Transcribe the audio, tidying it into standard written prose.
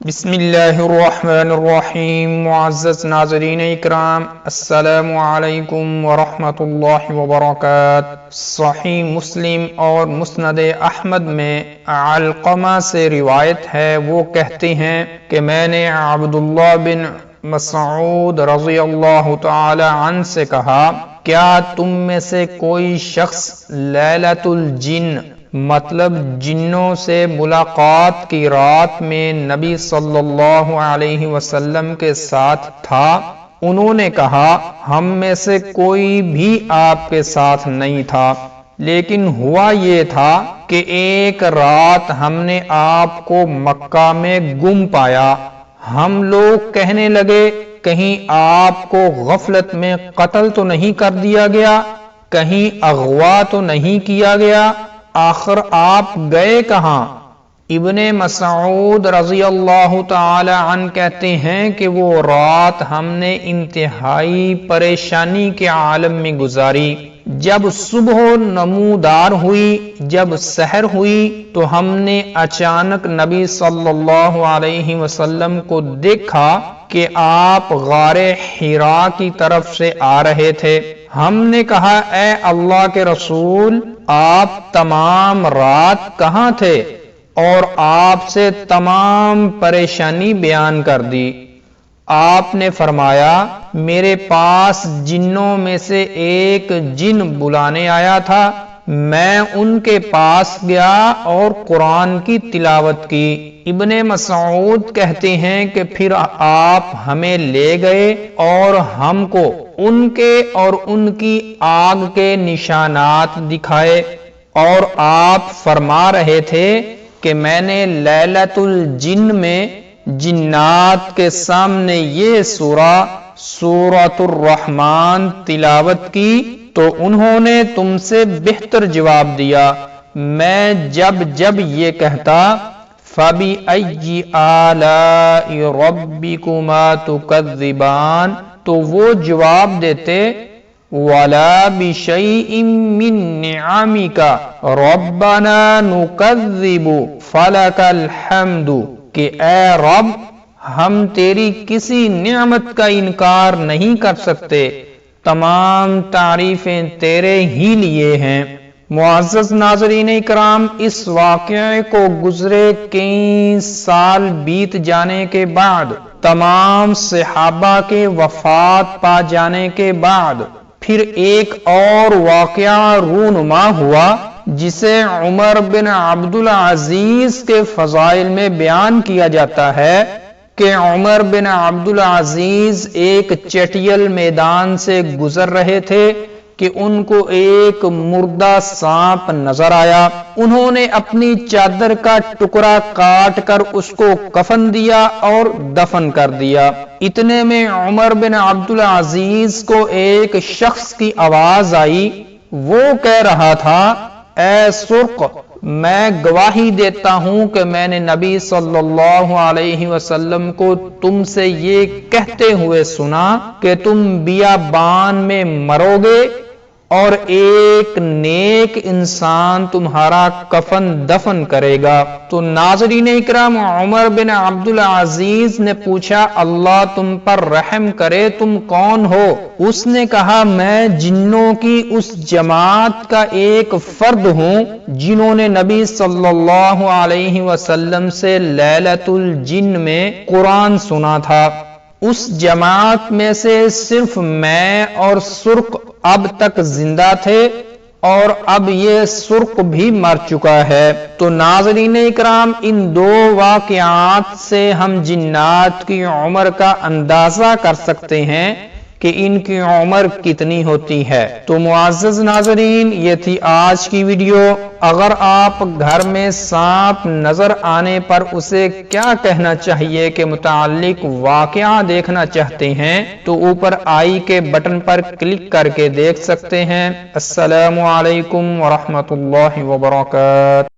بسم اللہ الرحمن الرحیم۔ معزز ناظرین اکرام، السلام علیکم ورحمۃ اللہ وبرکاتہ۔ صحیح مسلم اور مسند احمد میں علقمہ سے روایت ہے، وہ کہتے ہیں کہ میں نے عبداللہ بن مسعود رضی اللہ تعالی عنہ سے کہا، کیا تم میں سے کوئی شخص لیلۃ الجن مطلب جنوں سے ملاقات کی رات میں نبی صلی اللہ علیہ وسلم کے ساتھ تھا؟ انہوں نے کہا، ہم میں سے کوئی بھی آپ کے ساتھ نہیں تھا، لیکن ہوا یہ تھا کہ ایک رات ہم نے آپ کو مکہ میں گم پایا۔ ہم لوگ کہنے لگے، کہیں آپ کو غفلت میں قتل تو نہیں کر دیا گیا، کہیں اغوا تو نہیں کیا گیا، آخر آپ گئے کہاں؟ ابن مسعود رضی اللہ تعالی عنہ کہتے ہیں کہ وہ رات ہم نے انتہائی پریشانی کے عالم میں گزاری۔ جب صبح نمودار ہوئی، جب سحر ہوئی، تو ہم نے اچانک نبی صلی اللہ علیہ وسلم کو دیکھا کہ آپ غار حرا کی طرف سے آ رہے تھے۔ ہم نے کہا، اے اللہ کے رسول، آپ تمام رات کہاں تھے؟ اور آپ سے تمام پریشانی بیان کر دی۔ آپ نے فرمایا، میرے پاس جنوں میں سے ایک جن بلانے آیا تھا، میں ان کے پاس گیا اور قرآن کی تلاوت کی۔ ابن مسعود کہتے ہیں کہ پھر آپ ہمیں لے گئے اور ہم کو ان کے اور ان کی آگ کے نشانات دکھائے، اور آپ فرما رہے تھے کہ میں نے لیلۃ الجن میں جنات کے سامنے یہ سورۃ الرحمن تلاوت کی تو انہوں نے تم سے بہتر جواب دیا۔ میں جب یہ کہتا، فَبِأَيِّ آلَاءِ رَبِّكُمَا تُكَذِّبَانِ، تو وہ جواب دیتے، وَلَا بِشَيْءٍ مِّن نِّعَمِكَ رَبَّنَا نُكَذِّبُ فَلَكَ الْحَمْدُ، کہ اے رب، ہم تیری کسی نعمت کا انکار نہیں کر سکتے، تمام تعریفیں تیرے ہی لیے ہیں۔ معزز ناظرین اکرام، اس واقعے کو گزرے کئی سال بیت جانے کے بعد، تمام صحابہ کے وفات پا جانے کے بعد، پھر ایک اور واقعہ رونما ہوا جسے عمر بن عبدالعزیز کے فضائل میں بیان کیا جاتا ہے کہ عمر بن عبدالعزیز ایک چٹیل میدان سے گزر رہے تھے کہ ان کو ایک مردہ سانپ نظر آیا۔ انہوں نے اپنی چادر کا ٹکڑا کاٹ کر اس کو کفن دیا اور دفن کر دیا۔ اتنے میں عمر بن عبدالعزیز کو ایک شخص کی آواز آئی، وہ کہہ رہا تھا، اے سرخ، میں گواہی دیتا ہوں کہ میں نے نبی صلی اللہ علیہ وسلم کو تم سے یہ کہتے ہوئے سنا کہ تم بیابان میں مرو گے اور ایک نیک انسان تمہارا کفن دفن کرے گا۔ تو ناظرین اکرام، عمر بن عبدالعزیز نے پوچھا، اللہ تم پر رحم کرے، تم کون ہو؟ اس نے کہا، میں جنوں کی اس جماعت کا ایک فرد ہوں جنہوں نے نبی صلی اللہ علیہ وسلم سے لیلۃ الجن میں قرآن سنا تھا۔ اس جماعت میں سے صرف میں اور سرخ اب تک زندہ تھے، اور اب یہ سرخ بھی مر چکا ہے۔ تو ناظرین اکرام، ان دو واقعات سے ہم جنات کی عمر کا اندازہ کر سکتے ہیں کہ ان کی عمر کتنی ہوتی ہے۔ تو معزز ناظرین، یہ تھی آج کی ویڈیو۔ اگر آپ گھر میں سانپ نظر آنے پر اسے کیا کہنا چاہیے کے متعلق واقعہ دیکھنا چاہتے ہیں تو اوپر آئی کے بٹن پر کلک کر کے دیکھ سکتے ہیں۔ السلام علیکم ورحمۃ اللہ وبرکاتہ۔